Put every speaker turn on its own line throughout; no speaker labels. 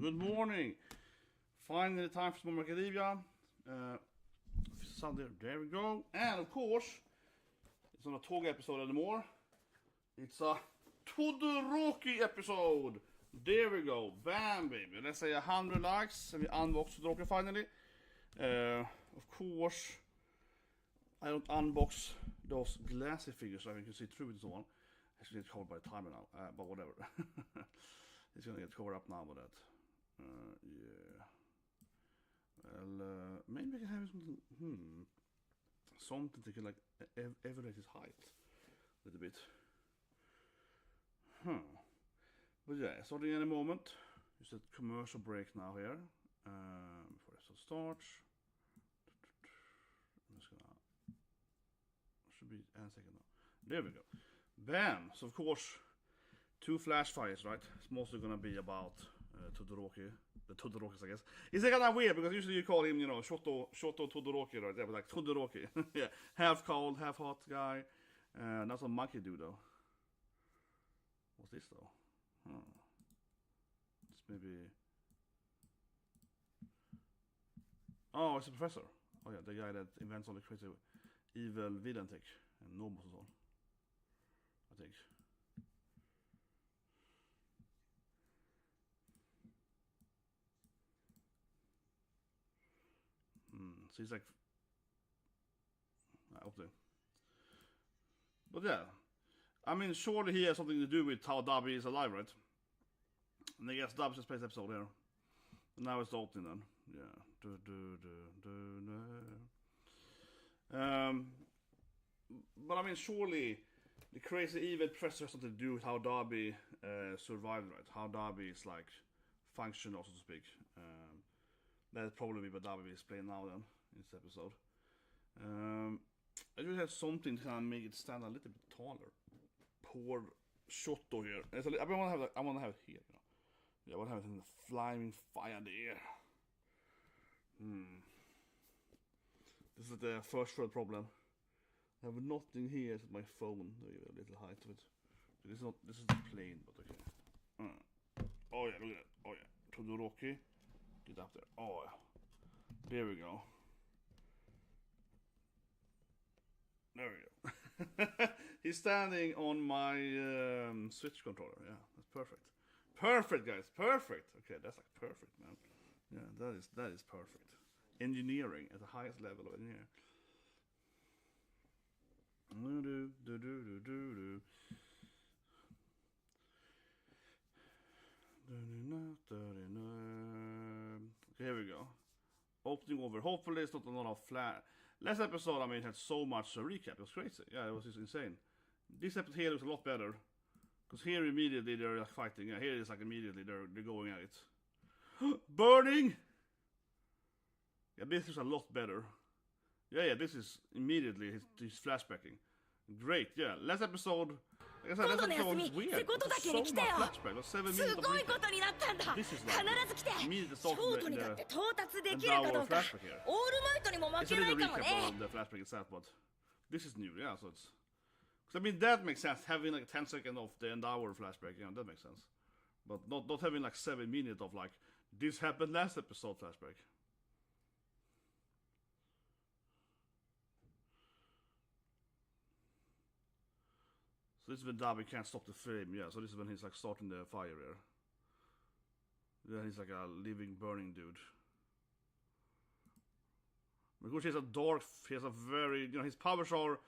Good morning. Finally time for some more Academia. Sunday, there we go. And of course, it's not a Toga episode anymore. It's a Todoroki episode. There we go. Bam, baby. Let's say 100 likes and we unbox Todoroki finally. Of course, I don't unbox those glassy figures so I can see through it and so on. Actually, it's covered by the timer now, but whatever. It's gonna get covered up now with that. Yeah. Well, maybe I can have something to like evaluate his height a little bit. But yeah, starting in a moment. Just a commercial break now here. Before episode starts. I'm just gonna. Should be a second now. There we go. Bam! So of course, 2 Flashfires, right? It's mostly gonna be about Todoroki. The Todorokis, I guess. It's kind of weird because usually you call him, you know, Shoto Todoroki, right? Yeah, but like Todoroki. Yeah, half cold, half hot guy. That's what Monkey do though. What's this though? It's maybe. Oh, it's a professor. Oh yeah, the guy that invents all the crazy evil villain tech and nobles and so on. I think. So he's like, I hope so. But yeah, I mean, surely he has something to do with how Dabi is alive, right? And I guess Dabi's a space episode here. And now it's the opening then. Yeah. But I mean, surely the crazy evil professor has something to do with how Dabi survived, right? How Dabi is like functional, so to speak. That'd probably be what Dabi is playing now then in this episode. I just have something to kind of make it stand a little bit taller. Poor Shoto here. I want to have it here, you know. Yeah, I want to have it in the flying fire in the air. This is the first world problem. I have nothing here with my phone. I'll give it a little height to it. This is the plane, but okay. Oh yeah, look at that. Oh yeah, Todoroki. Get up there. Oh yeah. There we go. There we go. He's standing on my Switch controller. Yeah, that's perfect. Perfect, guys. Perfect. Okay, that's like perfect, man. Yeah, that is perfect. Engineering at the highest level of engineering. Okay, here we go. Opening over. Hopefully it's not a lot of flat. Last episode, I mean, had so much recap. It was crazy. Yeah, it was just insane. This episode here looks a lot better. Because here immediately they're like fighting. Yeah, here it's like immediately they're going at it. Burning! Yeah, this is a lot better. Yeah, this is immediately he's flashbacking. Great, yeah. Last episode, like I said, last episode was weird. So much flashback. It was 7 minutes of recap. This is like immediately starting the flashback here. It's a little recap of the flashback itself, but this is new, yeah, so it's... Because I mean, that makes sense, having like 10 seconds of the end hour flashback, you know, that makes sense. But not having like 7 minutes of like, this happened last episode flashback. So this is when Dabi can't stop the flame, yeah, so this is when he's like starting the fire here. Yeah, he's like a living, burning dude. Because he has a very, you know, his powers are...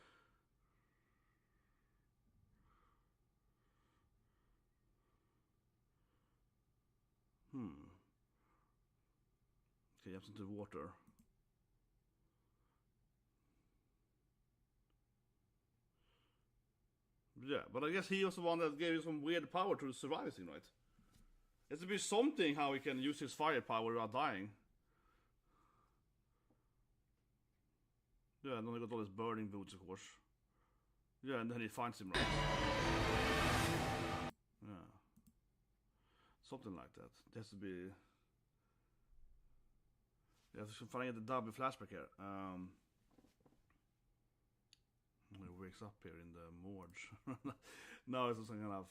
Okay, jumps into water. Yeah, but I guess he was the one that gave you some weird power to survive this thing, right? It has to be something how he can use his firepower without dying. Yeah, and then he got all his burning boots, of course. Yeah, and then he finds him, right? Yeah. Something like that. It has to be... Yeah, I'm trying to get the Dabi flashback here. He wakes up here in the morgue. No, it's some kind of...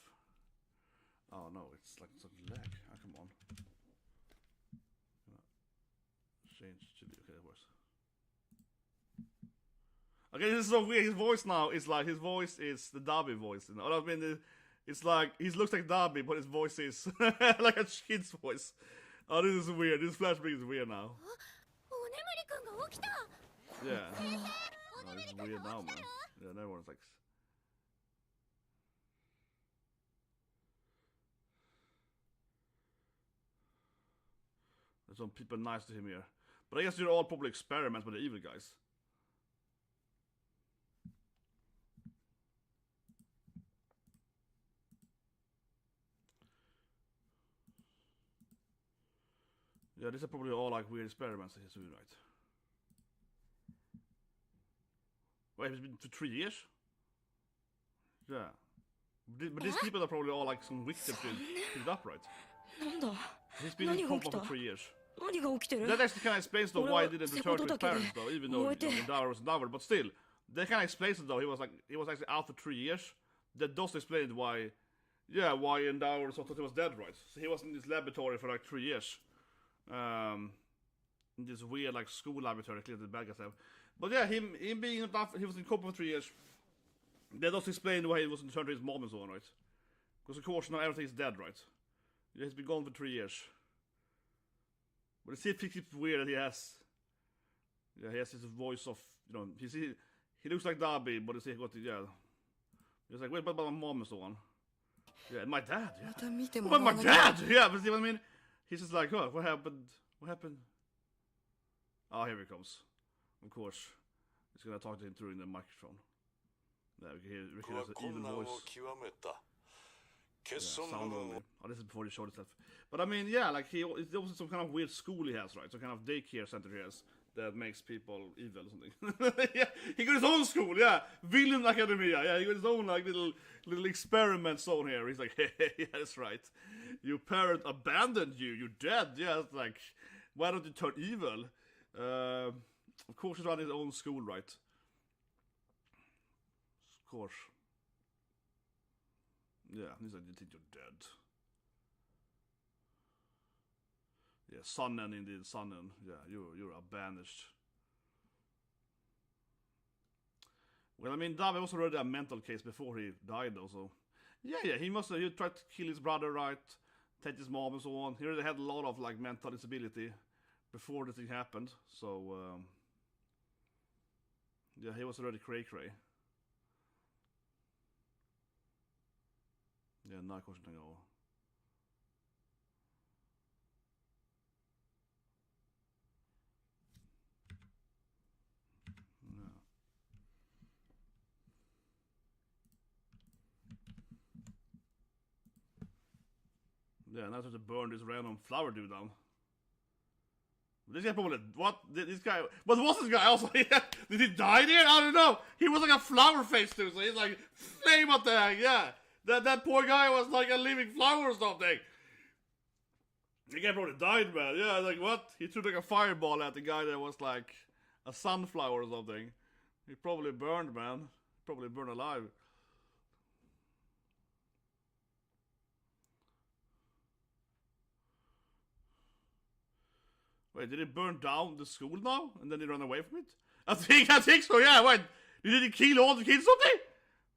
Oh no, it's like some lag. Oh, come on. change to be okay, of course. Okay, this is so weird. His voice now is like his voice is the Dabi voice. You know? I mean, it's like he looks like Dabi, but his voice is like a kid's voice. Oh, this is weird. This flashback is weird now. Yeah. Oh, this is weird now, man. Yeah, everyone's like. There's some people nice to him here. But I guess they're all probably experiments with the evil guys. Yeah, these are probably all like weird experiments he's doing, right? Wait, it's been for 3 years? Yeah. But these people are probably all like some victims picked up, right? He's been in coma for 3 years. That actually kind of explains though why he didn't return to his parents though, even though Endower was Endower, but still. That kind of explains it though, he was actually out for 3 years. That does explain why Endower thought he was dead, right? So he was in this laboratory for like 3 years. In this weird like school laboratory, clearly the bad guys have. But yeah, him being he was in coma for 3 years. That does explain why he wasn't returned to his mom and so on, right? Because of course now everything's dead, right? Yeah, he's been gone for 3 years. But it still keeps weird that he has this voice of, you know, he looks like Dabi, but he's got he's like, wait, but my mom and so on. Yeah, my dad, yeah. But my dad, yeah, but see what I mean? He's just like, oh, what happened? What happened? Oh, here he comes. Of course. He's gonna talk to him through the microphone. Yeah, we can hear Ricky has an even voice. Yeah, sound only. Oh, this is before he showed himself. But I mean, yeah, like it's also some kind of weird school he has, right? Some kind of daycare center he has that makes people evil or something. Yeah, he got his own school, yeah. Villain Academia, yeah. He got his own like little experiment zone here. He's like, hey, yeah, that's right. Your parent abandoned you. You're dead. Yeah, it's like, why don't you turn evil? Of course, he's running his own school, right? Of course. Yeah, he's like, you think you're dead. Yeah, sonnen indeed, sonnen. Yeah, you're banished. Well, I mean, Dabi was already a mental case before he died, though, so... Yeah, he tried to kill his brother, right? Take his mom and so on. He already had a lot of, like, mental disability before the thing happened, so... yeah, he was already cray-cray. Yeah, now kanske den går. Yeah, now I have to burn this random flower dude down. This guy probably, what? This guy, but was this guy also? Did he die there? I don't know. He was like a flower face too, so he's like, flame at the heck, yeah. That poor guy was like a living flower or something. The guy probably died, man. Yeah, like what? He threw like a fireball at the guy that was like a sunflower or something. He probably burned, man. Probably burned alive. Wait, did he burn down the school now? And then he ran away from it? I think so, yeah. Wait, did he kill all the kids or something?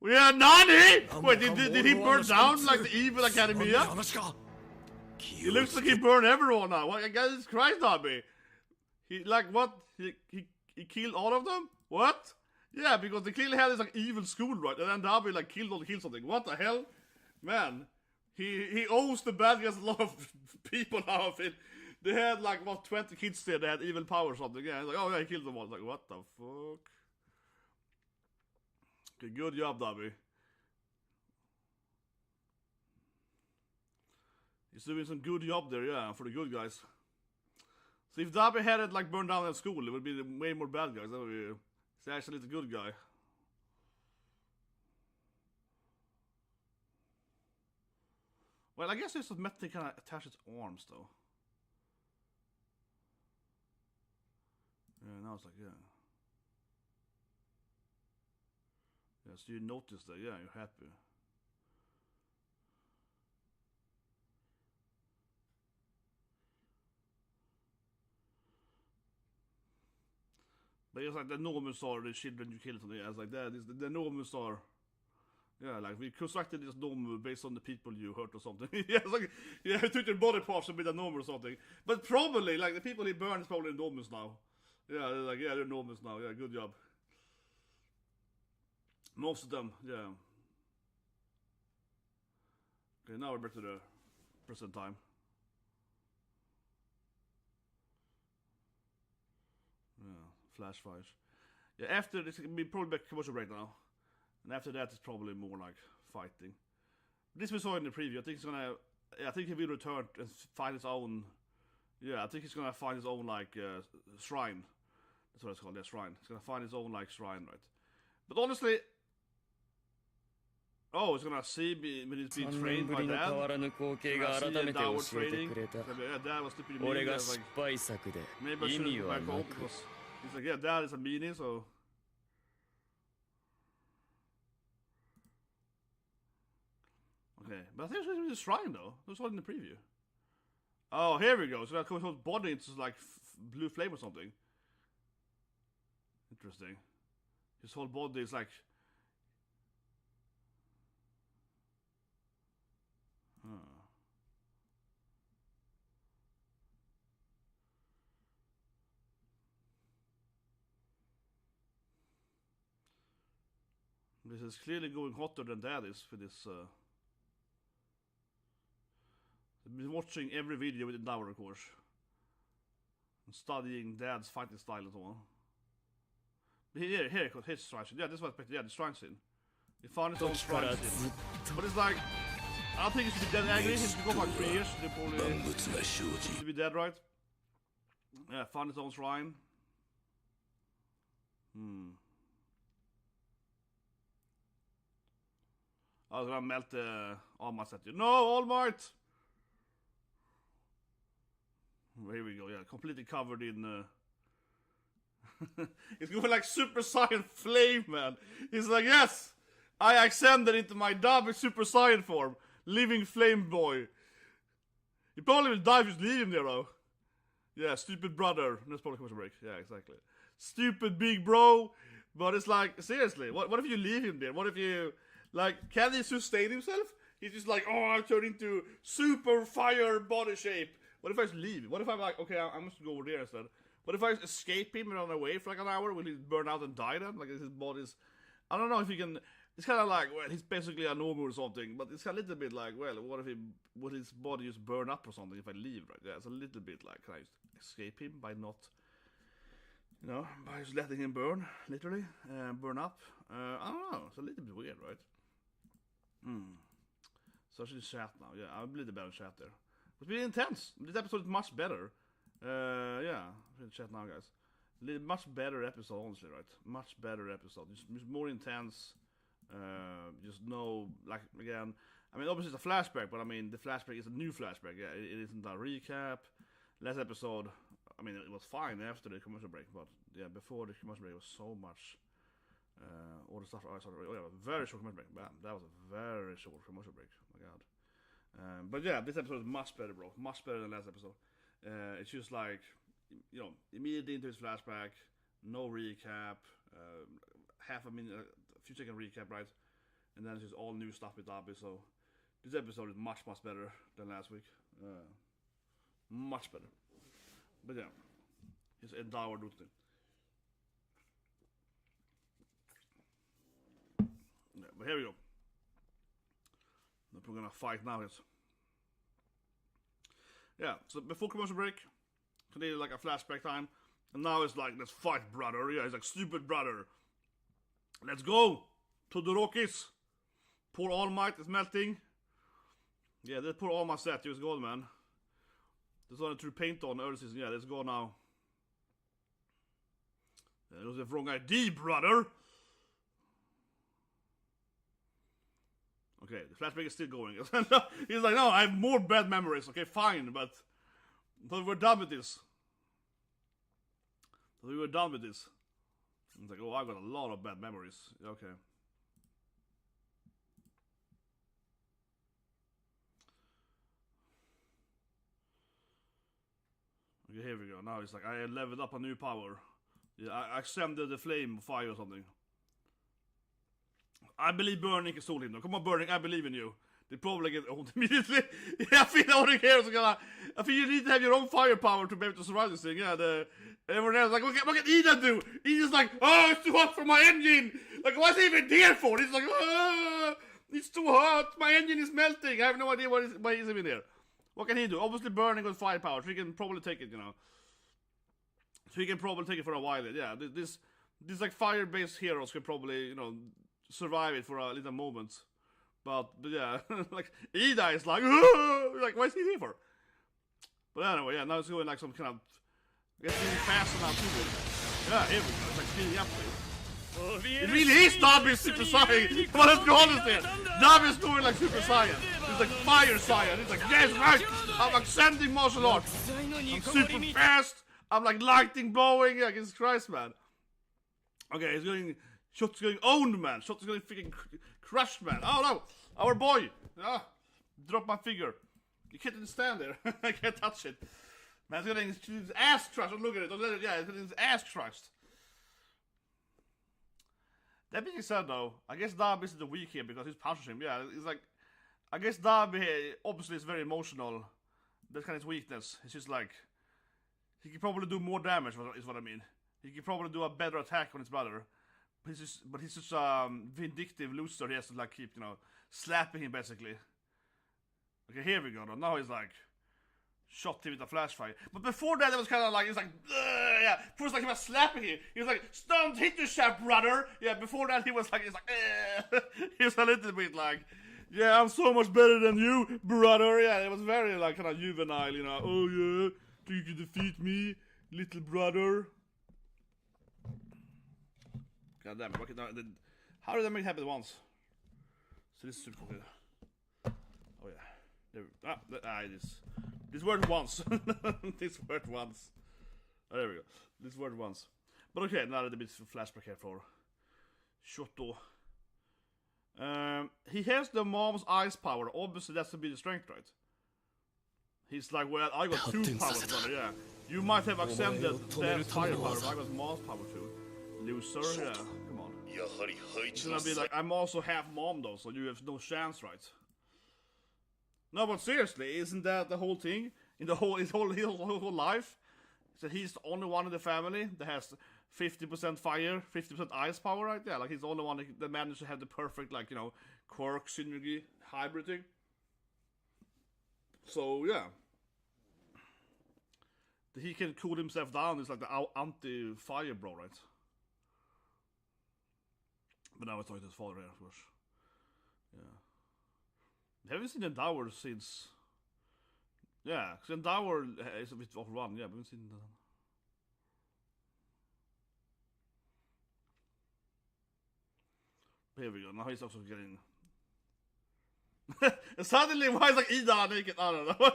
Yeah, Nani? Wait, did he burn down like the evil academia? It looks like he burned everyone now. What? God, Christ, Dabi. He like what? He killed all of them? What? Yeah, because they clearly had this like evil school, right? And then Dabi like killed something. What the hell, man? He owes the bad guys a lot of people now. Of it. They had like what 20 kids there. They had evil power or something. Yeah, like oh yeah, he killed them all. Like what the fuck? Okay, good job, Dabi. He's doing some good job there, yeah, for the good guys. So if Dabi had it like burned down at school, it would be way more bad guys. That would be. He's actually the good guy. Well, I guess there's some metal kind of attach its arms though. Yeah, now it's like yeah. Yeah, so you notice that, yeah, you're happy. But it's like the normal star, the children you killed, something. Yeah, it's like that is the normal star. Yeah, like we constructed this normal based on the people you hurt or something. Yeah, it's like we took their body parts to be the normal or something. But probably like the people he burned is probably normals now. Yeah, they're like they're normals now. Yeah, good job. Most of them, yeah. Okay, now we're back to the present time. Yeah, Flashfire. Yeah, after this, we probably back commercial break now. And after that, it's probably more like fighting. This we saw in the preview. I think he's gonna. Yeah, I think he will return and find his own. Yeah, I think he's gonna find his own like shrine. That's what it's called. Yeah, shrine. He's gonna find his own like shrine, right? But honestly, oh, he's gonna see me when he's being trained by dad. Yeah, dad was stupid meaning. Like, maybe I shouldn't go back home because he's like, yeah, dad is a meanie, so. Okay, but I think it's going to be a shrine though. It was in the preview. Oh, here we go. So that comes his body into like blue flame or something. Interesting. His whole body is like. This is clearly going hotter than that is for this. I've been watching every video with NAVAL, of course. And studying dad's fighting style and so on. But here, his shrine scene. Yeah, this was yeah, the shrine scene. He found his own shrine scene. But it's like, I don't think he should be dead angry. He should go for like 3 years. They probably should be dead, right? Yeah, found his own shrine. I was gonna melt the All Might statue. No, All Might! Here we go, yeah, completely covered in it's going like Super Saiyan flame, man. He's like, yes! I ascended into my Dabi Super Saiyan form. Living flame boy. He probably will die if you just leave him there, though. Yeah, stupid brother. That's probably commercial break. Yeah, exactly. Stupid big bro. But it's like, seriously, what if you leave him there? What if you, like, can he sustain himself? He's just like, oh, I turned into super fire body shape. What if I just leave? What if I'm like, okay, I'm just go over there instead? What if I just escape him and run away for like an hour? Will he burn out and die then? Like his body's, I don't know if he can. It's kind of like, well, he's basically a normal or something, but it's a little bit like, well, what if would his body just burn up or something if I leave, right? Yeah, it's a little bit like, can I just escape him by not, you know, by just letting him burn, literally, burn up? I don't know. It's a little bit weird, right? So I should chat now. Yeah, I'm a little better chat there. It's really intense. This episode is much better. Yeah, I'm gonna chat now, guys. Much better episode, honestly, right? Much better episode. Just more intense. Just no, like, again, I mean, obviously it's a flashback, but I mean, the flashback is a new flashback. Yeah, it isn't a recap. Last episode, I mean, it was fine after the commercial break, but yeah, before the commercial break, it was so much. All the stuff I saw. Oh, yeah, very short commercial break. Bam, that was a very short commercial break. Oh my god. But yeah, this episode is much better, bro. Much better than last episode. It's just like, you know, immediately into his flashback, no recap, half a minute, a few second recap, right? And then it's just all new stuff with Dabi. So this episode is much better than last week. Much better. But yeah, it's endowed with it. Yeah, but here we go. We're gonna fight now, yes. Yeah, so before commercial break, continue like a flashback time, and now it's like, let's fight, brother. Yeah, it's like, stupid brother. Let's go! Todorokis! Poor All Might is melting. Yeah, that poor All Might statue is gone, man. There's only to paint on early season. Yeah, let's go now. That was the wrong ID, brother! Okay, the flashback is still going. He's like, no, I have more bad memories. Okay, fine, but we're done with this. We were done with this. It's like, oh, I got a lot of bad memories. Okay. Okay, here we go. Now it's like, I leveled up a new power. Yeah, I ascended the flame of fire or something. I believe Burning can stole him though. Come on, Burning, I believe in you. They probably get owned immediately. Yeah, I feel all the heroes are gonna. I think you need to have your own firepower to be able to survive this thing. Yeah, everyone else like, what can Ida do? Ida's like, oh, it's too hot for my engine. Like, what's he even there for? He's like, oh, it's too hot. My engine is melting. I have no idea why he's even there. What can he do? Obviously, Burning with firepower. So he can probably take it, you know. So he can probably take it for a while. Yeah, these like fire-based heroes can probably, you know, survive it for a little moment. But yeah, like Ida is like, like, why is he here for? But anyway, yeah, now it's going like some kind of getting faster now too. Yeah, here we go. It's like speeding up to it. It really is Dabi's Super Saiyan. Come on, let's be honest here. Dabi's going like Super Saiyan. It's like Fire Saiyan. It's like, yes, right. I'm like sending martial arts. I'm super fast. I'm like lightning blowing. Yeah, Jesus Christ, man. Okay, he's going. Shoto's getting owned, man. Shoto's getting freaking crushed, man. Oh no, our boy. Ah, drop my figure. You can't even stand there. I can't touch it. Man's getting his ass crushed. Look at it. Yeah, he's getting his ass crushed. That being said, though, I guess Dabi is the weak here because he's punching him. Yeah, it's like, I guess Dabi obviously is very emotional. That's kind of his weakness. It's just like, he can probably do more damage. Is what I mean. He can probably do a better attack on his brother. But he's just vindictive loser. He has to like keep, you know, slapping him basically. Okay, here we go. Now he's like shot him with a flashfire. But before that, it was kind of like, it's like, yeah. First, like he was slapping him. He was like, "Don't hit yourself, brother." Yeah. Before that, he was like, he was a little bit like, "Yeah, I'm so much better than you, brother." Yeah, it was very like kind of juvenile, you know. "Oh yeah, think you can defeat me, little brother?" God damn it, okay, how did that make it happen once? So this is super cool. Oh yeah. This word once. This word once. Oh, there we go. This word once. But okay, now a bit of flashback here for Shoto. He has the mom's ice power. Obviously that's to be the strength, right? He's like, well, I got 2 powers, brother, yeah. You might have ascended that firepower, but I got mom's power too. Loser, yeah, come on. It's gonna be like, I'm also half mom though, so you have no chance, right? No, but seriously, isn't that the whole thing? In the his whole life? So he's the only one in the family that has 50% fire, 50% ice power, right? Yeah, like he's the only one that managed to have the perfect, like, you know, quirk, synergy, hybrid thing. So, yeah. He can cool himself down, it's like the anti-fire bro, right? But now it's talking to his father here, of course. Yeah. Haven't seen Endower since. Yeah, because Endower is a bit overrun. Yeah, we haven't seen that. Here we go. Now he's also getting. And suddenly, why is like Ida naked? I don't know.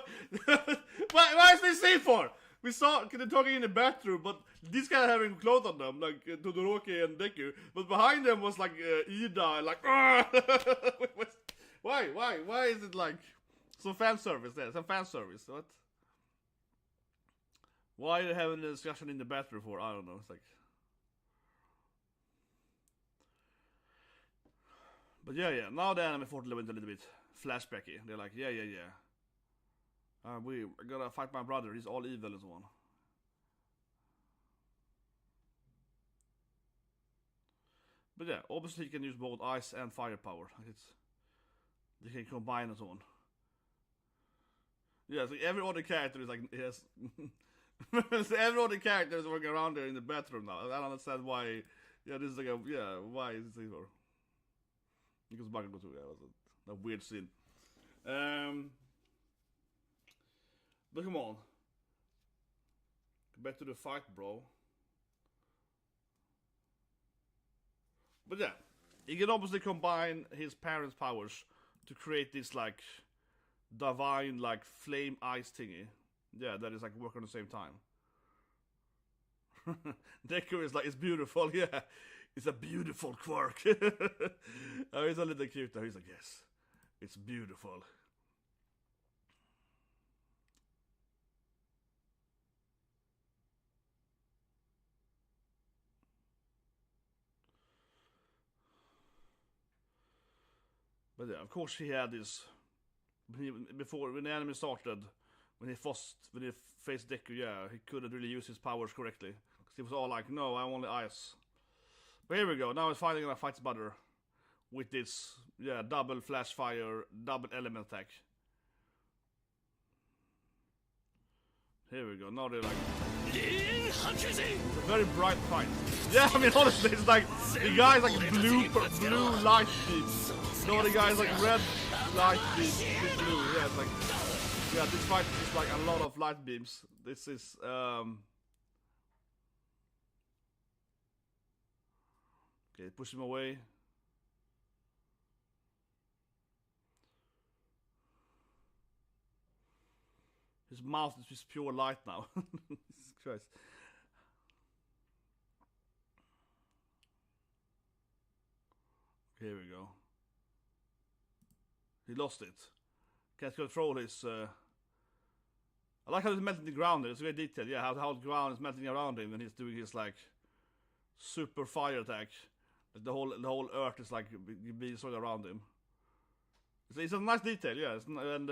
why is this scene for? We saw they're talking in the bathroom, but these guys having clothes on them, like Todoroki and Deku. But behind them was like Ida, like why is it like some fan service there? Some fan service, what? Why are they having a discussion in the bathroom for? I don't know. It's like, but yeah. Now the anime fortly went a little bit flashbacky. They're like, yeah. We gotta fight my brother. He's all evil and so on. But yeah, obviously he can use both ice and fire power. They can combine and so on. Yeah, so every other character is like, yes. So every other character is walking around there in the bathroom now. I don't understand why. Yeah, this is like why is this for? Because Bakugo too. Yeah, it was a weird scene. But come on. Back to the fight, bro. But yeah, he can obviously combine his parents' powers to create this like divine like flame ice thingy. Yeah, that is like work on the same time. Deku is like, it's beautiful, yeah. It's a beautiful quirk. Oh, he's a little cute though. He's like, yes, it's beautiful. But yeah, of course he had this before when the anime started. When he faced Deku, yeah, he couldn't really use his powers correctly because he was all like, "No, I'm only ice." But here we go. Now he's finally gonna fight his brother with this, yeah, double Flashfire, double element attack. Here we go. Now they're like it's a very bright fight. Yeah, I mean honestly, it's like the guy's like blue light beam. No, the guy's like red light beam, blue. Yeah, it's like yeah, this fight is like a lot of light beams. This is okay, push him away. His mouth is just pure light now. Jesus Christ. Here we go. He lost it. Can't control his I like how he's melting the ground there. It's very detailed. Yeah, how the ground is melting around him when he's doing his like super fire attack. The whole earth is like being sort of around him. It's a nice detail, yeah. And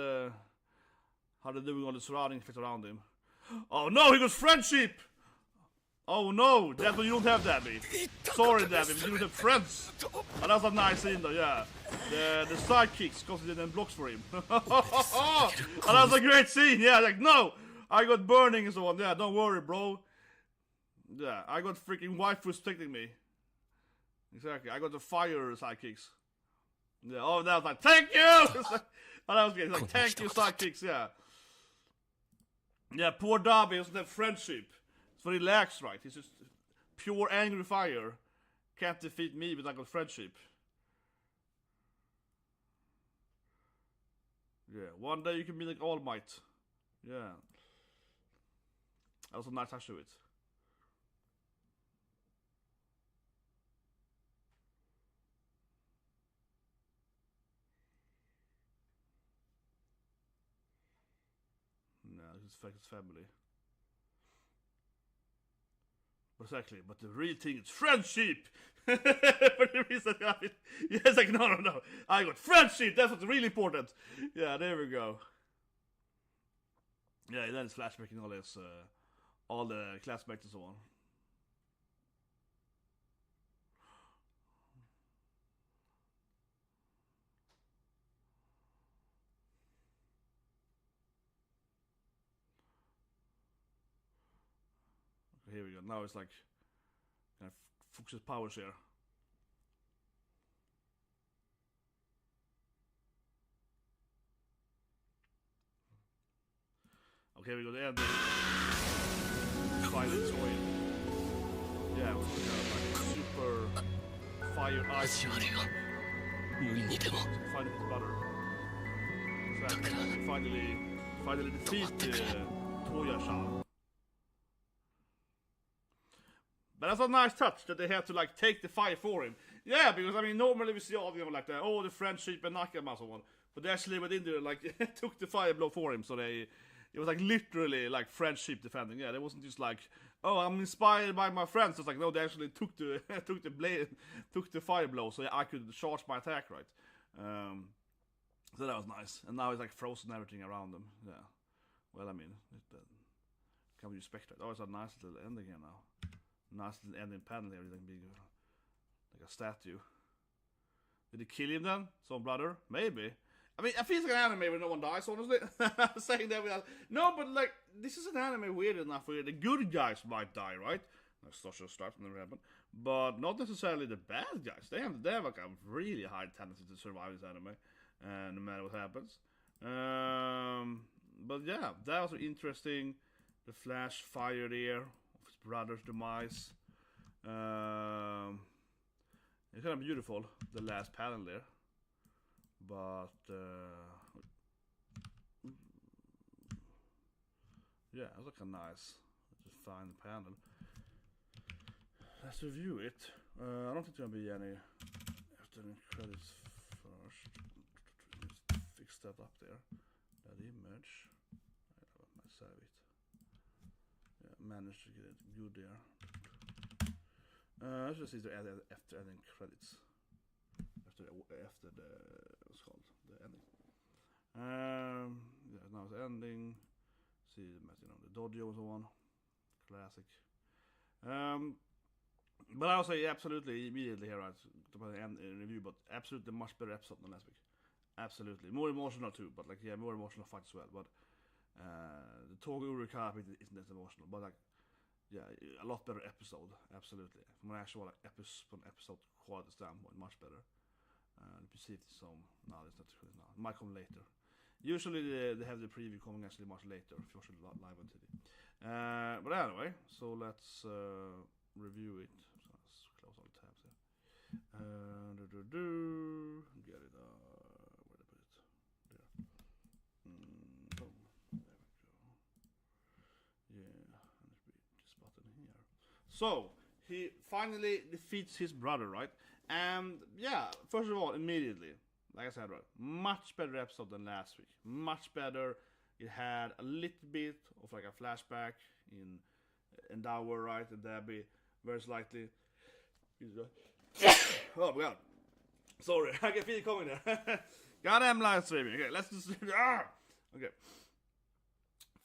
how they're doing all the surrounding effects around him. Oh no, he got friendship! Oh no, that's what you don't have, Dabi. Sorry, Dabi, but you don't have friends. And that's a nice scene though, yeah. The sidekicks constantly then blocks for him. And that was a great scene, yeah, like no! I got burning and so on, yeah, don't worry, bro. Yeah, I got freaking waifus protecting me. Exactly, I got the fire sidekicks. Yeah, oh, that was like, thank you! And that was great, like, thank you sidekicks, yeah. Yeah, poor Dabi doesn't have friendship. It's very relaxed, right? He's just pure angry fire. Can't defeat me, but I got friendship. Yeah, one day you can be like All Might. Yeah. That was a nice touch to it. No, it's like his family. But exactly, but the real thing is friendship! For the reason, yeah, it's like, no. I got friendship! That's what's really important! Yeah, there we go. Yeah, then it's flashbacking all the classmates and so on. Here we go. Now it's like kind of focuses powers here. Okay, we go to end. Violent soil. Yeah, it was like super fire ice. Finding his brother. Exactly. Finally defeat Toya-san. But that's a nice touch that they had to like take the fire for him. Yeah, because I mean normally we see all of them like that, oh the friendship and Nakama and so on. But they actually went in there and like took the fire blow for him, so it was like literally like friendship defending. Yeah, it wasn't just like, oh I'm inspired by my friends. It's like no, they actually took the took the blade, took the fire blow, so I could charge my attack, right? So that was nice. And now it's like frozen everything around them. Yeah. Well, I mean, can we respect that? Oh, it's a nice little ending here now. Nice little ending panel here, like a statue. Did he kill him then? Some brother? Maybe. I mean, I feel like an anime where no one dies, honestly. I'm saying that without... No, but like, this is an anime weird enough where the good guys might die, right? That's such a start, never happened. But not necessarily the bad guys. They have like a really high tendency to survive this anime, no matter what happens. But yeah, that was interesting. The flash fire there. Brother's demise. It's kind of beautiful, the last panel there. But yeah, it's like a nice, just fine panel. Let's review it. I don't think there's gonna be any after the credits first. Let's fix that up there. That image. I might save it. Managed to get it good there. Let's just see the after ending credits. After after the what's it called, the ending. Yeah, now it's ending. See, you know, the dojo and so on. Classic. But I'll say absolutely immediately here, right? To put an end review, but absolutely much better episode than last week. Absolutely, more emotional too, but like more emotional fight as well. But the Toguro Cup isn't as emotional, but like a lot better episode. Absolutely, from an actual like episode quality standpoint, much better. Let me see if some. No, it's not true now. It might come later. Usually they have the preview coming actually much later if you're actually live on TV. But anyway, so let's review it. So let's close all the tabs here. Get it. Where did I put it? There. Boom. There we go. Yeah, and this button here. So he finally defeats his brother, right? And yeah, first of all, immediately, like I said, right, much better episode than last week. Much better. It had a little bit of like a flashback in NAVAL, right? And Dabi, very slightly. Oh my god. Sorry, I can feel it coming there. Goddamn live streaming. Okay, let's just. Okay.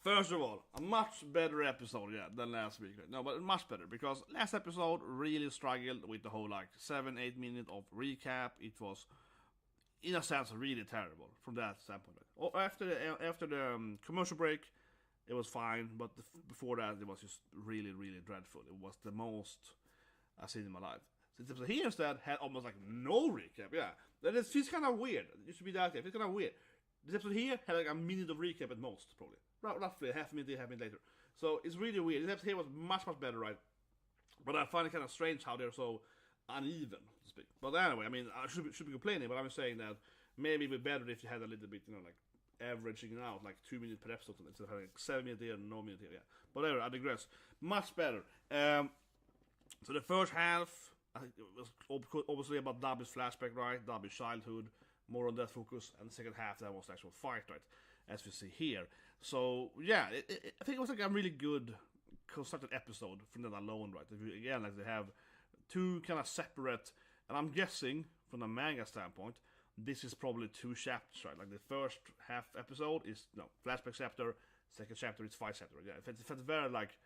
First of all, a much better episode, than last week. Right? No, but much better because last episode really struggled with the whole like 7-8 minutes of recap. It was, in a sense, really terrible from that standpoint. After the commercial break, it was fine, but before that, it was just really, really dreadful. It was the most I've seen in my life. This episode here instead had almost like no recap. Yeah, that feels kind of weird. It used to be that. It feels kind of weird. This episode here had like a minute of recap at most, probably. Roughly half a minute later. So it's really weird. This episode here was much better, right? But I find it kind of strange how they're so uneven, to speak. But anyway, I mean, I should be complaining, but I'm saying that maybe it would be better if you had a little bit, you know, like averaging it out, like 2 minutes per episode instead of having like 7 minutes here and no minute here. Yeah, but anyway, I digress. Much better. So the first half, I think it was obviously about Dabi's flashback, right? Dabi's childhood, more on that focus, and the second half that was the actual fight, right? As we see here. So yeah, I think it was like a really good constructed episode from that alone, right? Again, like they have two kind of separate, and I'm guessing from a manga standpoint, this is probably 2 chapters, right? Like the first half episode is flashback chapter, second chapter is fight chapter. Yeah, it's very like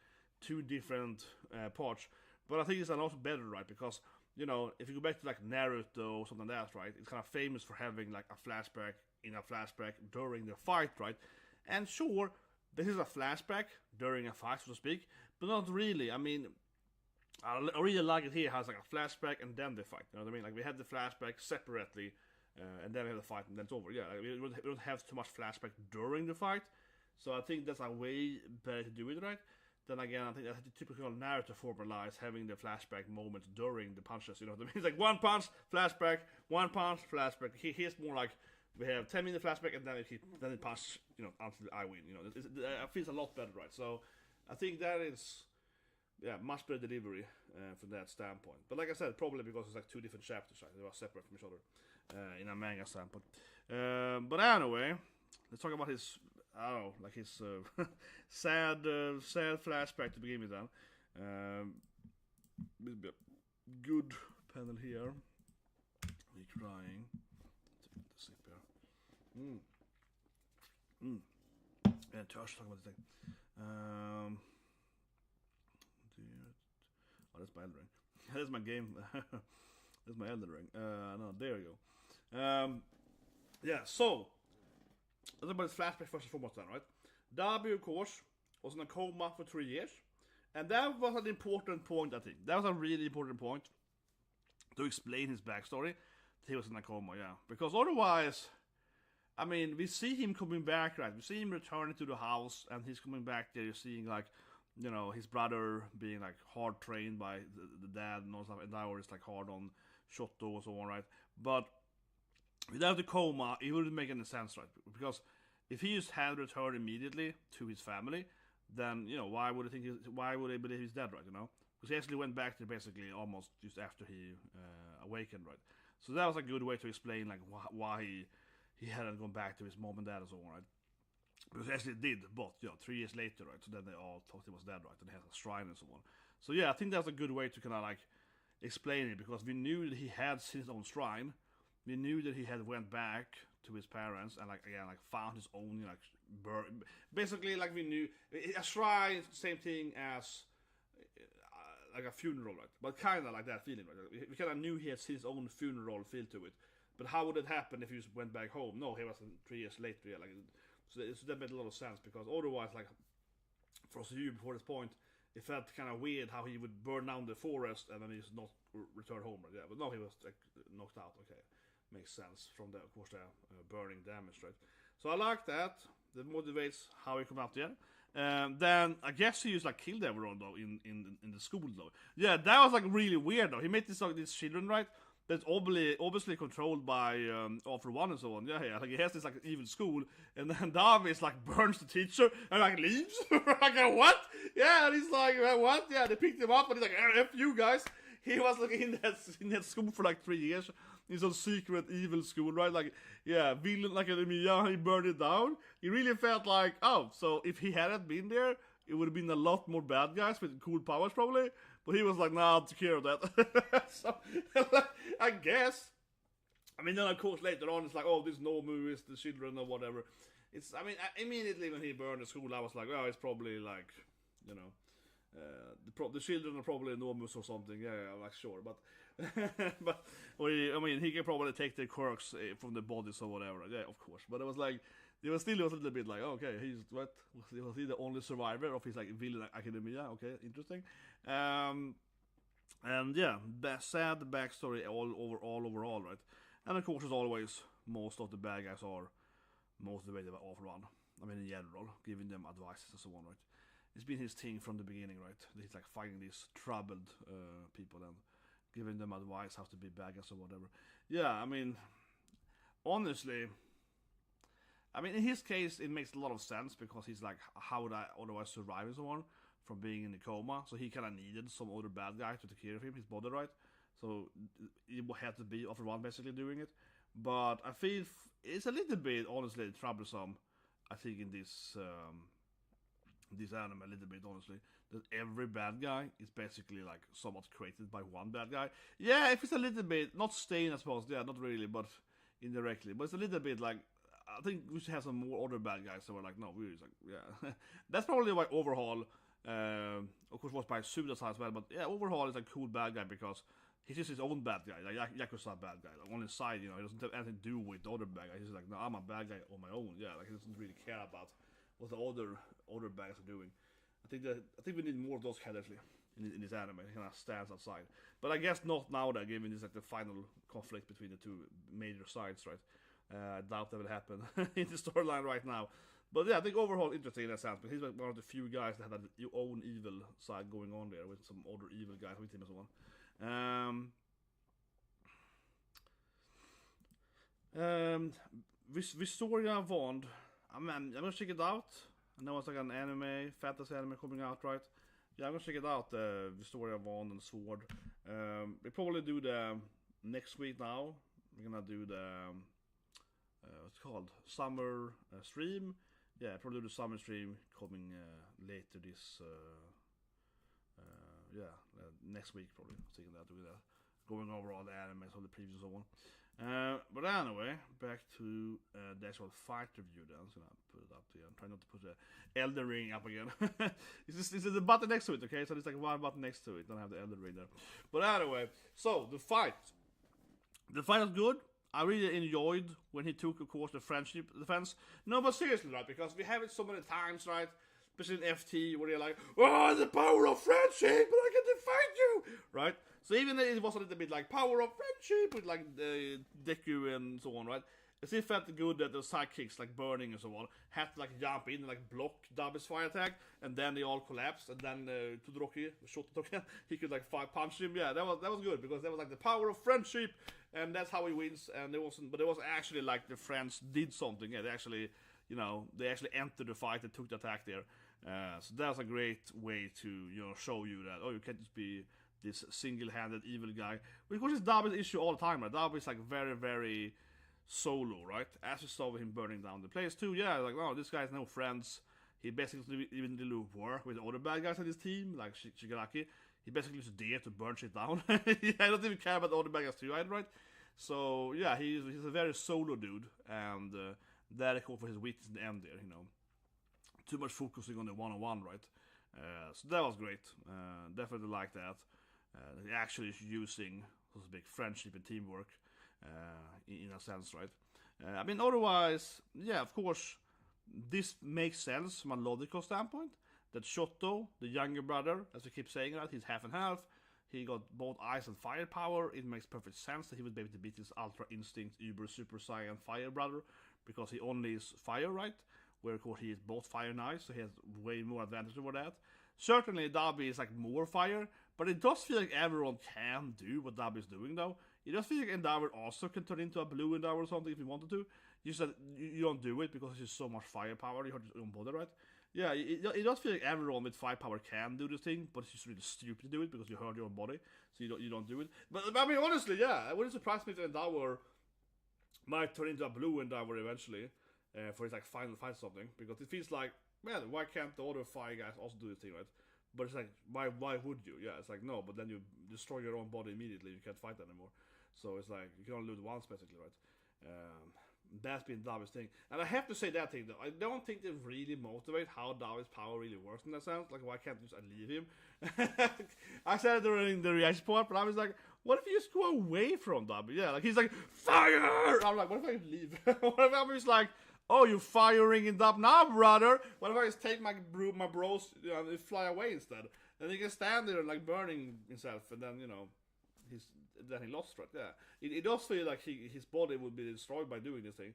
2 different parts, but I think it's a lot better, right? Because you know, if you go back to like Naruto or something like that, right? It's kind of famous for having like a flashback in a flashback during the fight, right? And sure, this is a flashback during a fight, so to speak, but not really. I mean, I really like it here. It has like a flashback and then the fight. You know what I mean? Like we have the flashback separately, and then we have the fight, and then it's over. Yeah, like, we don't have too much flashback during the fight, so I think that's a way better to do it, right? Then again, I think that's the typical Naruto formula is having the flashback moments during the punches. You know what I mean? It's like 1 punch, flashback, 1 punch, flashback. Here's more like we have 10-minute flashback and then it punch, you know, until I win. You know, it feels a lot better, right? So I think that is, much better delivery from that standpoint. But like I said, probably because it's like 2 different chapters, right? They are separate from each other in a manga standpoint. But anyway, let's talk about his. I don't know, like his sad flashback to begin with. Then, good panel here. Me crying. Take the sip here. Yeah, Tosh talking about this thing. Oh, that's my Elden Ring. That's my game. That's my Elden Ring. No, there you go. Yeah, so. Let's talk about his flashback first and foremost then, right? Dabi, of course, was in a coma for 3 years. And that was an important point, I think. That was a really important point to explain his backstory. He was in a coma, yeah. Because otherwise, I mean, we see him coming back, right? We see him returning to the house, and he's coming back there. You're seeing, like, you know, his brother being, like, hard trained by the dad and all stuff. And now it's, like, hard on Shoto and so on, right? But without the coma, it wouldn't make any sense, right? Because if he just had returned immediately to his family, then, you know, why would they believe he's dead, right? You know, because he actually went back to basically almost just after he awakened, right? So that was a good way to explain like why he hadn't gone back to his mom and dad and so on, right? Because he actually did, but 3 years later, right? So then they all thought he was dead, right? And he had a shrine and so on. So yeah, I think that's a good way to kind of like explain it, because we knew that he had seen his own shrine, we knew that he had went back to his parents and like again like found his own like basically like we knew a shrine, same thing as like a funeral, right? But kind of like that feeling, right? We kind of knew he had his own funeral feel to it. But how would it happen if he just went back home? No, he was 3 years later. Yeah, like so that made a lot of sense because otherwise, like for us you before this point, it felt kind of weird how he would burn down the forest and then he's not return home, right? Yeah, but no, he was like knocked out. Okay, makes sense from the of course the burning damage, right? So I like that. That motivates how he come out there. Then I guess he just like killed everyone though in the school though. Yeah, that was like really weird though. He made this like these children, right? That's obviously controlled by All for One and so on. Yeah, like he has this like evil school, and then Dabi is like burns the teacher and like leaves. Like what? Yeah, and he's like what? Yeah, they picked him up and he's like F you guys. He was like in that school for like 3 years. He's a secret evil school, right? Like yeah, villain academia. He burned it down. He really felt like so if he hadn't been there, it would have been a lot more bad guys with cool powers probably. But he was like, nah, I'll take care of that. So, I guess. I mean, then of course later on it's like, this Nomu is the children or whatever. It's, I mean, immediately when he burned the school, I was like, it's probably like, you know, the children are probably Nomus or something. Yeah, I'm like sure, but I mean, he can probably take the quirks from the bodies or whatever. Yeah, of course. But it was like. It was still a little bit like, okay, he's what? Was he the only survivor of his like villain academia? Okay, interesting. And yeah, sad backstory all overall, right? And of course, as always, most of the bad guys are motivated by All for One. I mean, in general, giving them advice and so on, right? It's been his thing from the beginning, right? He's like finding these troubled people and giving them advice how to be bad guys or whatever. Yeah, I mean, honestly. I mean, in his case, it makes a lot of sense because he's like, how would I otherwise survive and so on from being in a coma? So he kind of needed some other bad guy to take care of him, his body, right? So it had to be All for One basically doing it. But I feel it's a little bit, honestly, troublesome, I think, in this anime, a little bit, honestly, that every bad guy is basically like somewhat created by one bad guy. Yeah, if it's a little bit, not Stain, I suppose, yeah, not really, but indirectly. But it's a little bit like, I think we should have some more other bad guys that were like, no, we're just like, yeah. That's probably why Overhaul, of course, was by Suicide as well, but yeah, Overhaul is a cool bad guy because he's just his own bad guy, like Yakuza bad guy, like on his side, you know, he doesn't have anything to do with the other bad guys. He's just like, no, I'm a bad guy on my own, yeah, like he doesn't really care about what the other bad guys are doing. I think we need more of those characters in this anime. He kind of stands outside, but I guess not now that given this like the final conflict between the two major sides, right? I doubt that will happen in the storyline right now. But yeah, I think overall interesting in that sense. But he's like one of the few guys that had your own evil side going on there with some other evil guys with him and so on. Vistoria Vond. I'm gonna check it out. I know it's like an anime, fantasy anime coming out, right? Yeah, I'm gonna check it out. Vistoria Vond and Sword. We probably do the next week now. We're gonna do the what's it called? Summer stream. Yeah, probably do the summer stream coming later this next week probably. Thinking that doing that, going over all the anime, all the previews and so on. But anyway, back to the actual fight review then. So I'm gonna put it up here. I'm trying not to put the Elden Ring up again. Is the button next to it, okay? So there's like one button next to it. Don't have the Elden Ring there. But anyway, so the fight. The fight was good. I really enjoyed when he took, of course, the friendship defense. No, but seriously, right? Because we have it so many times, right? Especially in FT, where you're like, oh, the power of friendship, but I can defend you, right? So even though it was a little bit like power of friendship with like the Deku and so on, right? It still felt good that the sidekicks, like Burning and so on, had to like jump in and like block Dabi's fire attack, and then they all collapsed, and then Todoroki, Shoto, he could like punch him. Yeah, that was good because that was like the power of friendship, and that's how he wins. And it was actually like the friends did something. Yeah, they actually entered the fight and took the attack there. So that's a great way to show you that you can't just be this single-handed evil guy. Which is Dabi's issue all the time, right? Dabi is like very, very solo, right? As we saw with him burning down the place too. Yeah, like, oh, this guy has no friends. He basically even did work with the other bad guys on his team, like Shigaraki. He basically just there to burn shit down. I don't even care about the other bad guys too, right? So yeah, he's a very solo dude, and that I call for his weakness in the end there. Too much focusing on the one-on-one, right? So that was great. Definitely like that. He actually is using this big friendship and teamwork in a sense, right? I mean, otherwise, yeah, of course, this makes sense from a logical standpoint. That Shoto, the younger brother, as we keep saying that, he's half and half. He got both ice and fire power. It makes perfect sense that he would be able to beat his Ultra Instinct, Uber, Super Saiyan Fire brother, because he only is fire, right? Where of course he is both fire and ice, so he has way more advantage over that. Certainly Dabi is like more fire, but it does feel like everyone can do what Dabi is doing though. It does feel like Endeavor also can turn into a blue Endeavor or something if you wanted to. You said you don't do it because there's so much firepower, you hurt your own body, right? Yeah, it does feel like everyone with firepower can do this thing, but it's just really stupid to do it because you hurt your own body, so you don't do it. But I mean, honestly, yeah, it wouldn't surprise me if Endeavor might turn into a blue Endeavor eventually for his like final fight or something, because it feels like, man, why can't the other fire guys also do this thing, right? But it's like, why would you? Yeah, it's like, no, but then you destroy your own body immediately, you can't fight anymore. So it's like, you can only lose once basically, right? That's been Davi's thing. And I have to say that thing though, I don't think they really motivate how Davi's power really works in that sense. Like, why can't you just leave him? I said it during the reaction part, but I was like, what if you just go away from Dabi? Yeah, like he's like, fire! I'm like, what if I leave? What if I'm just like, oh, you're firing it up now, brother? What if I just take my bros, and fly away instead? Then he can stand there like burning himself, and then then he lost, right? Yeah, it does feel like his body would be destroyed by doing this thing.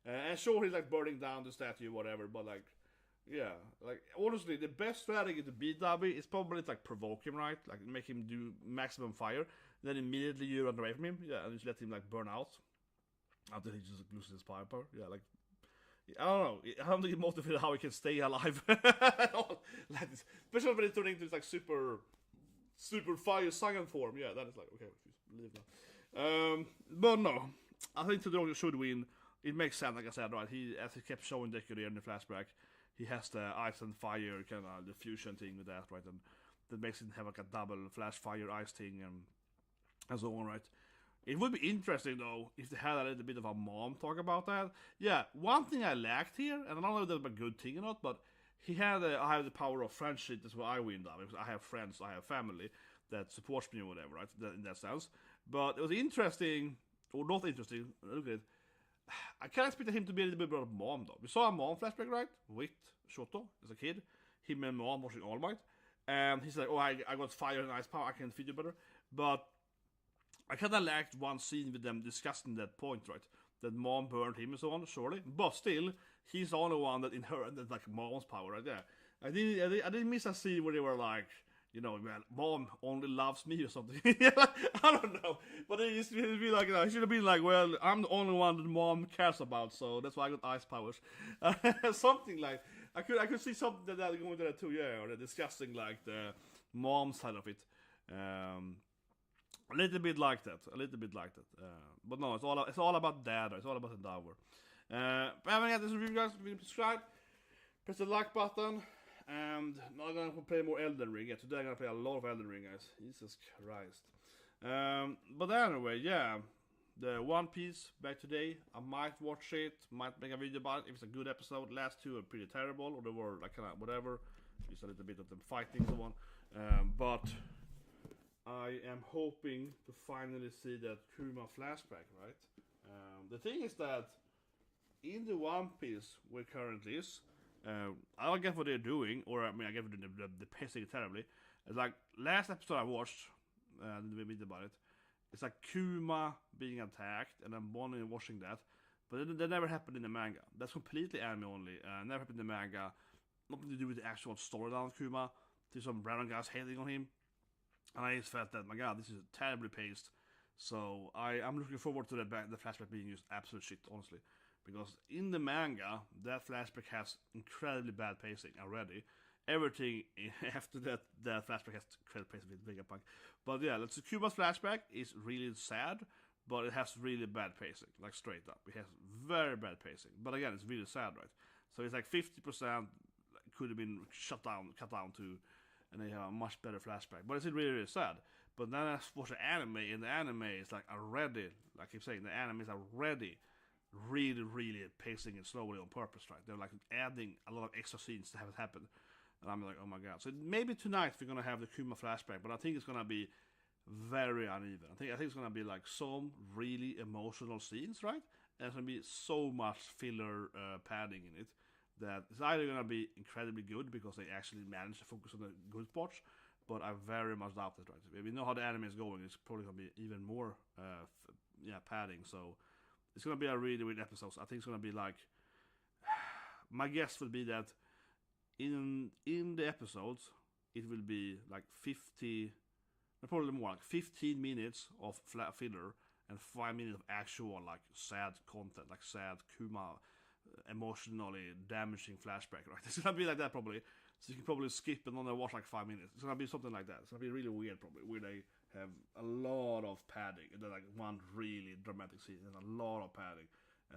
And sure, he's like burning down the statue, whatever. But like, yeah, like honestly, the best strategy to beat Dabi is probably to like provoke him, right? Like make him do maximum fire, then immediately you run away from him, yeah, and just let him like burn out until he just loses his power. Yeah, like. I don't know. I don't think it's motivated how he can stay alive. Like this. Especially when it's turning into this like super fire Saiyan form. Yeah, that is like, okay, leave now. But no, I think Todoroki should win. It makes sense, like I said, right? As he kept showing Deku there in the flashback, he has the ice and fire kind of the fusion thing with that, right? And that makes him have like a double flash fire ice thing and so on, right? It would be interesting though if they had a little bit of a mom talk about that. Yeah, one thing I lacked here, and I don't know if that's a good thing or not, but he had I have the power of friendship. That's what I win now, because I have friends, I have family that supports me or whatever, right? In that sense. But it was interesting, or not interesting. Look at it. I can't expect him to be a little bit of a mom though. We saw a mom flashback, right, with Shoto as a kid. Him and mom watching All Might, and he's like, "Oh, I got fire and ice power. I can feed you better." But I kind of lacked one scene with them discussing that point, right? That mom burned him and so on, surely. But still, he's the only one that inherited like mom's power, right? Yeah. I didn't miss a scene where they were like, man, mom only loves me or something. I don't know. But it used to be like, he should have been like, well, I'm the only one that mom cares about, so that's why I got ice powers. Something like, I could see something that going to that too, yeah, or they're discussing like the mom side of it. A little bit like that. But no, it's all about dad. It's all about Endeavor. If you haven't got this review, guys, subscribe. Press the like button. And now I'm going to play more Elden Ring. Yeah, today I'm going to play a lot of Elden Ring, guys. Jesus Christ. But anyway, yeah. The One Piece back today. I might watch it. Might make a video about it if it's a good episode. Last two are pretty terrible. Or they were like kind of whatever. Just a little bit of them fighting and so on. But I am hoping to finally see that Kuma flashback, right? The thing is that in the One Piece where it currently is, I don't get what they're doing, or I mean, I get the pacing terribly. It's like last episode I watched, I didn't read about it. It's like Kuma being attacked, and I'm only watching that, but that never happened in the manga. That's completely anime only. Never happened in the manga. Nothing to do with the actual storyline of Kuma. There's some random guys hating on him. And I just felt that, my god, this is terribly paced. So I'm looking forward to the flashback being used absolute shit, honestly. Because in the manga, that flashback has incredibly bad pacing already. Everything after that flashback has incredible pacing with Vegapunk. But yeah, let's Cuba's flashback is really sad, but it has really bad pacing, like straight up. It has very bad pacing. But again, it's really sad, right? So it's like 50% could have been cut down to and they have a much better flashback. But it's really, really sad. But then I watch the anime, and the anime is like already, like I keep saying, the anime is already really, really pacing it slowly on purpose, right? They're like adding a lot of extra scenes to have it happen. And I'm like, oh my god. So maybe tonight we're gonna have the Kuma flashback, but I think it's gonna be very uneven. I think it's gonna be like some really emotional scenes, right? And it's gonna be so much filler padding in it that it's either gonna be incredibly good because they actually managed to focus on the good parts, but I very much doubt it, right? If we know how the anime is going, it's probably gonna be even more padding. So it's gonna be a really weird episode. I think it's gonna be like, my guess would be that in the episodes it will be like 50, probably more, like 15 minutes of flat filler and 5 minutes of actual like sad content, like sad Kuma emotionally damaging flashback, right? It's gonna be like that probably. So you can probably skip and only watch like 5 minutes. It's gonna be something like that. It's gonna be really weird probably, where they have a lot of padding and then like one really dramatic scene and a lot of padding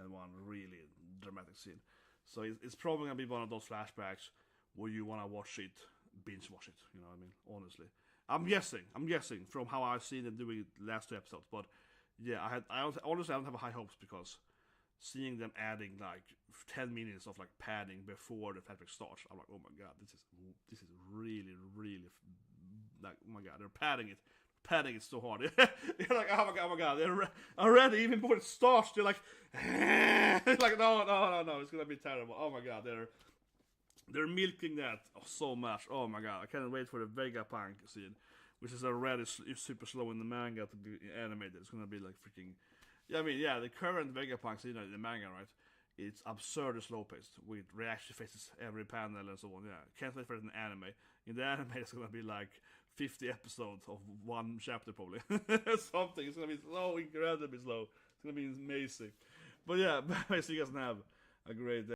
and one really dramatic scene. So it's probably gonna be one of those flashbacks where you wanna watch it, binge watch it. You know what I mean? Honestly, I'm guessing from how I've seen them doing the last 2 episodes. But yeah, honestly I don't have high hopes because seeing them adding like 10 minutes of like padding before the flashback starts, I'm like, oh my god, this is really, really like, oh my god, they're padding it so hard. You're like, oh my god, they're already, even before it starts, they're like, like no, it's gonna be terrible. Oh my god, they're milking that so much. Oh my god, I can't wait for the Vegapunk scene, which is already super slow in the manga to be animated. It's gonna be like freaking, the current Vegapunk scene in the manga, right? It's absurdly slow paced with reaction faces every panel and so on. Yeah, can't wait for it in the anime. In the anime, it's gonna be like 50 episodes of one chapter probably. Something. It's gonna be so incredibly slow. It's gonna be amazing. But yeah, so you guys have a great day.